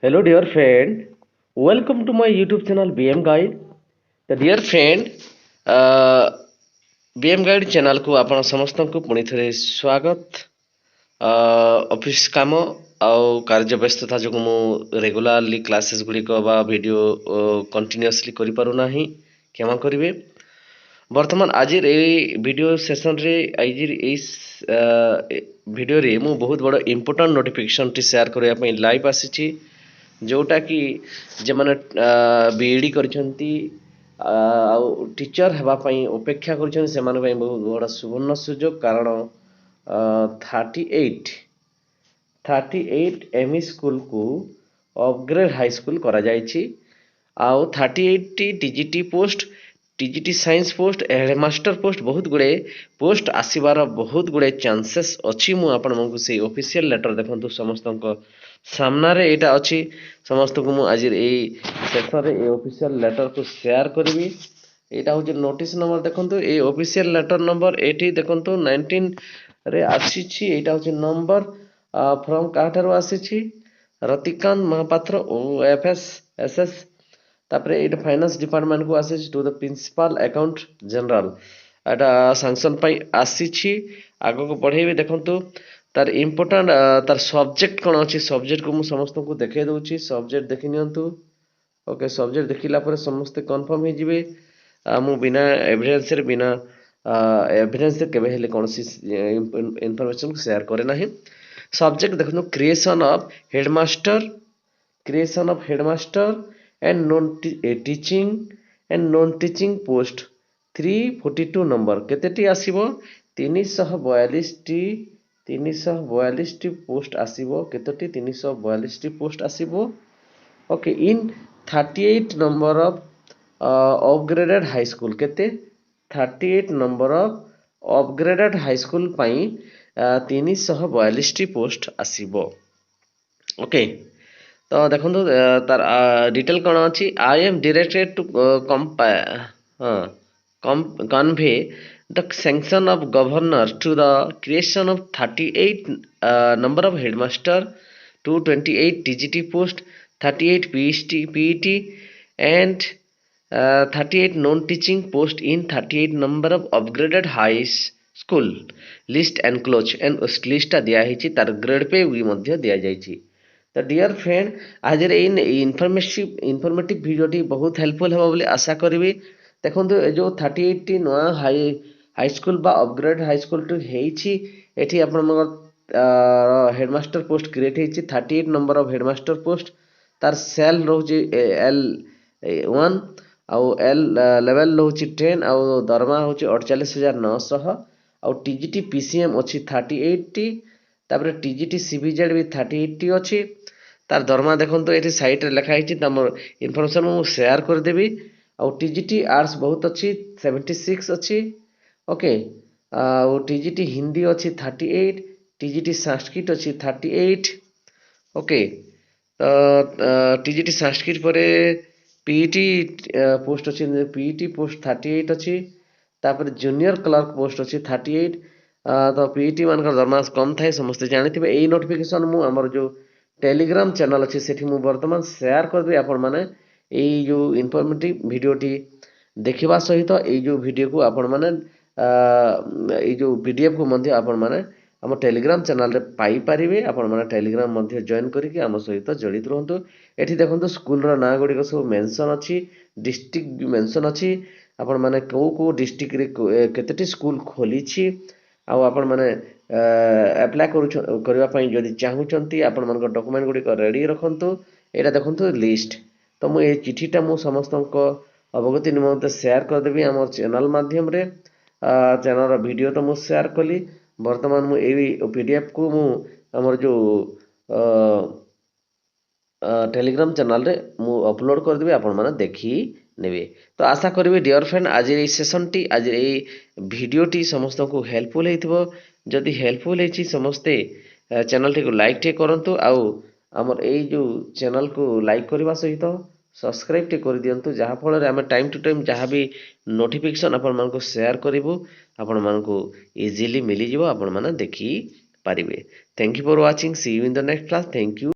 Hello, dear friend. Welcome to my YouTube channel BM Guide. The dear friend, BM Guide channel को ଆପଣ ସମସ୍ତଙ୍କୁ ପୁଣି ଥରେ ସ୍ୱାଗତ। ଅଫିସ କାମ ଆଉ କାର୍ଯ୍ୟ ବ୍ୟସ୍ତତା ଯୋଗୁଁ ମୁଁ ରେଗୁଲାରଲି କ୍ଲାସେସ୍ ଗୁଡ଼ିକ ବା ଭିଡ଼ିଓ କଣ୍ଟିନ୍ୟୁଅସଲି କରିପାରୁନାହିଁ, କ୍ଷମା କରିବେ। ବର୍ତ୍ତମାନ ଆଜିର ଏଇ ଭିଡ଼ିଓ ସେସନରେ ଆଜିର ଏଇ ଭିଡ଼ିଓରେ ମୁଁ ବହୁତ ବଡ଼ ଇମ୍ପୋର୍ଟାଣ୍ଟ ନୋଟିଫିକେସନ୍ଟି ସେୟାର କରିବା ପାଇଁ ଲାଇଭ୍ ଆସିଛି, ଯେଉଁଟାକି ଯେଉଁମାନେ ବିଇଡ଼ି କରିଛନ୍ତି ଆଉ ଟିଚର ହେବା ପାଇଁ ଅପେକ୍ଷା କରିଛନ୍ତି ସେମାନଙ୍କ ପାଇଁ ବହୁତ ବଡ଼ ସୁବର୍ଣ୍ଣ ସୁଯୋଗ। କାରଣ 38 ଏମ୍ଇ ସ୍କୁଲକୁ ଅପଗ୍ରେଡ୍ ହାଇସ୍କୁଲ କରାଯାଇଛି ଆଉ 38ଟି TGT post, TGT science post, headmaster post, ବହୁତ ଗୁଡ଼ାଏ ପୋଷ୍ଟ ଆସିବାର ବହୁତ ଗୁଡ଼ାଏ ଚାନ୍ସେସ୍ ଅଛି। ମୁଁ ଆପଣମାନଙ୍କୁ ସେଇ ଅଫିସିଆଲ ଲେଟର ଦେଖନ୍ତୁ ସମସ୍ତଙ୍କ ସାମ୍ନାରେ ଏଇଟା ଅଛି। ସମସ୍ତଙ୍କୁ ମୁଁ ଆଜି ଏଇ ଶେଷରେ ଏଇ ଅଫିସିଆଲ ଲେଟରକୁ ସେୟାର କରିବି। ଏଇଟା ହେଉଛି ନୋଟିସ୍ ନମ୍ବର, ଦେଖନ୍ତୁ ଏଇ ଅଫିସିଆଲ ଲେଟର ନମ୍ବର ଏଇଠି ଦେଖନ୍ତୁ 19ରେ ଆସିଛି। ଏଇଟା ହେଉଛି ନମ୍ବର ଫ୍ରମ୍ କାହାଠାରୁ ଆସିଛି, ରତିକାନ୍ତ ମହାପାତ୍ର OFS ତାପରେ ଏଇଟା ଫାଇନାନ୍ସ ଡିପାର୍ଟମେଣ୍ଟକୁ ଆସିଛି to the principal account general. ଏଇଟା ସାଂସନ୍ ପାଇଁ ଆସିଛି। ଆଗକୁ ବଢ଼େଇବି, ଦେଖନ୍ତୁ ତାର ଇମ୍ପୋର୍ଟାଣ୍ଟ ତାର ସବଜେକ୍ଟ କ'ଣ ଅଛି, ସବଜେକ୍ଟକୁ ମୁଁ ସମସ୍ତଙ୍କୁ ଦେଖାଇ ଦେଉଛି। ସବଜେକ୍ଟ ଦେଖି ନିଅନ୍ତୁ। ଓକେ, ସବଜେକ୍ଟ ଦେଖିଲା ପରେ ସମସ୍ତେ କନଫର୍ମ ହେଇଯିବେ। ମୁଁ ବିନା ଏଭିଡେନ୍ସରେ କେବେ ହେଲେ କୌଣସି ଇନଫର୍ମେସନ୍ ସେୟାର କରେ ନାହିଁ। ସବଜେକ୍ଟ ଦେଖନ୍ତୁ, creation of headmaster and teaching and non teaching post 342 number କେତେଟି ଆସିବ? 342ଟି ପୋଷ୍ଟ ଆସିବ। କେତୋଟି? 342ଟି ପୋଷ୍ଟ ଆସିବ। Okay, in 38 number of upgraded high school. କେତେ? 38 ନମ୍ବର ଅଫ୍ ଅପଗ୍ରେଡେଡ୍ ହାଇସ୍କୁଲ ପାଇଁ 342ଟି ପୋଷ୍ଟ ଆସିବ। ଓକେ, ତ ଦେଖନ୍ତୁ ତାର ଡିଟେଲ କ'ଣ ଅଛି। I am directed to convey the sanction of governor to the creation of 38 number of headmaster, 228 TGT post, 38 PET and 38 non-teaching post in 38 number of upgraded high school list enclosed and listଟା ଦିଆହେଇଛି। ତାର grade pay ବି ମଧ୍ୟ ଦିଆଯାଇଛି। ତ deer friend, ଆଜିର ଏଇ ଇନଫର୍ମେଟିଭ ଭିଡ଼ିଓଟି ବହୁତ helpful ହେବ ବୋଲି ଆଶା କରିବି। ଦେଖନ୍ତୁ ଏ ଯେଉଁ 38ଟି ନୂଆ ହାଇସ୍କୁଲ ବା ଅପଗ୍ରେଡ୍ ହାଇସ୍କୁଲଟି ହେଇଛି, ଏଠି ଆପଣଙ୍କର ହେଡ଼ମାଷ୍ଟର ପୋଷ୍ଟ କ୍ରିଏଟ୍ ହେଇଛି। 38 ନମ୍ବର ଅଫ୍ ହେଡ଼ମାଷ୍ଟର ପୋଷ୍ଟ, ତାର ସେଲ୍ ରହୁଛି L1 ଆଉ L11 ରହୁଛି 10 ଆଉ ଦରମା ହେଉଛି 48,900 ଆଉ TGT PCM ଅଛି 38ଟି, ତାପରେ TGT CBZ ବି 38ଟି ଅଛି। ତାର ଦରମା ଦେଖନ୍ତୁ ଏଠି ସାଇଟ୍ରେ ଲେଖା ହେଇଛି, ତମର ଇନଫର୍ମେସନ୍ ମୁଁ ସେୟାର କରିଦେବି। ଆଉ TGT ଆର୍ଟ୍ସ ବହୁତ ଅଛି, 76 ଅଛି। ଓକେ, ଆଉ TGT ହିନ୍ଦୀ ଅଛି 38, TGT ସାଂସ୍କ୍ରିଟ ଅଛି 38। ଓକେ, TGT ସାଂସ୍କ୍ରିଟ ପରେ PET ପୋଷ୍ଟ ଅଛି, PET ପୋଷ୍ଟ 38 ଅଛି। ତାପରେ ଜୁନିୟର କ୍ଲର୍କ ପୋଷ୍ଟ ଅଛି 38। ତ PET ମାନଙ୍କର ଦରମା କମ୍ ଥାଏ, ସମସ୍ତେ ଜାଣିଥିବେ। ଏଇ ନୋଟିଫିକେସନ୍ ମୁଁ ଆମର ଯେଉଁ ଟେଲିଗ୍ରାମ ଚ୍ୟାନେଲ ଅଛି ସେଠି ମୁଁ ବର୍ତ୍ତମାନ ସେୟାର କରିଦେବି। ଆପଣମାନେ ଏଇ ଯେଉଁ ଇନଫର୍ମେଟିଭ ଭିଡ଼ିଓଟି ଦେଖିବା ସହିତ ଏଇ ଯେଉଁ ଭିଡ଼ିଓକୁ ଆପଣମାନେ ଏଇ ଯେଉଁ PDFକୁ ମଧ୍ୟ ଆପଣମାନେ ଆମ ଟେଲିଗ୍ରାମ ଚ୍ୟାନେଲରେ ପାଇପାରିବେ। ଆପଣମାନେ ଟେଲିଗ୍ରାମ ମଧ୍ୟ ଜଏନ୍ କରିକି ଆମ ସହିତ ଜଡ଼ିତ ରୁହନ୍ତୁ। ଏଠି ଦେଖନ୍ତୁ ସ୍କୁଲର ନାଁ ଗୁଡ଼ିକ ସବୁ ମେନସନ୍ ଅଛି, ଡିଷ୍ଟ୍ରିକ୍ଟ ବି ମେନସନ୍ ଅଛି। ଆପଣମାନେ କେଉଁ ଡିଷ୍ଟ୍ରିକ୍ଟରେ କେତେଟି ସ୍କୁଲ ଖୋଲିଛି ଆଉ ଆପଣମାନେ ଆପ୍ଲାଏ କରିବା ପାଇଁ ଯଦି ଚାହୁଁଛନ୍ତି ଆପଣମାନଙ୍କ ଡକୁମେଣ୍ଟ ଗୁଡ଼ିକ ରେଡ଼ି ରଖନ୍ତୁ। ଏଇଟା ଦେଖନ୍ତୁ ଲିଷ୍ଟ। ତ ମୁଁ ଏଇ ଚିଠିଟା ମୁଁ ସମସ୍ତଙ୍କ ଅବଗତି ନିମନ୍ତେ ସେୟାର କରିଦେବି ଆମ ଚ୍ୟାନେଲ ମାଧ୍ୟମରେ। ଚ୍ୟାନେଲର ଭିଡ଼ିଓ ତ ମୁଁ ସେୟାର କଲି। ବର୍ତ୍ତମାନ ମୁଁ ଏଇ PDFକୁ ମୁଁ ଆମର ଯେଉଁ ଟେଲିଗ୍ରାମ ଚ୍ୟାନେଲରେ ମୁଁ ଅପଲୋଡ଼ କରିଦେବି, ଆପଣମାନେ ଦେଖି ନେବେ। ତ ଆଶା କରିବି ଡିଅର୍ ଫ୍ରେଣ୍ଡ ଆଜିର ଏଇ ସେସନଟି, ଆଜିର ଏଇ ଭିଡ଼ିଓଟି ସମସ୍ତଙ୍କୁ ହେଲ୍ପଫୁଲ୍ ହେଇଥିବ। ଯଦି ହେଲ୍ପଫୁଲ୍ ହେଇଛି ସମସ୍ତେ ଚ୍ୟାନେଲଟିକୁ ଲାଇକ୍ ଟିକେ କରନ୍ତୁ ଆଉ ଆମର ଏଇ ଯେଉଁ ଚ୍ୟାନେଲକୁ ଲାଇକ୍ କରିବା ସହିତ ସବସ୍କ୍ରାଇବ୍ ଟିକେ କରିଦିଅନ୍ତୁ, ଯାହାଫଳରେ ଆମେ ଟାଇମ୍ ଟୁ ଟାଇମ୍ ଯାହା ବି ନୋଟିଫିକେସନ୍ ଆପଣମାନଙ୍କୁ ସେୟାର କରିବୁ ଆପଣମାନଙ୍କୁ ଇଜିଲି ମିଳିଯିବ, ଆପଣମାନେ ଦେଖିପାରିବେ। Thank you for watching, see you in the next class. Thank you.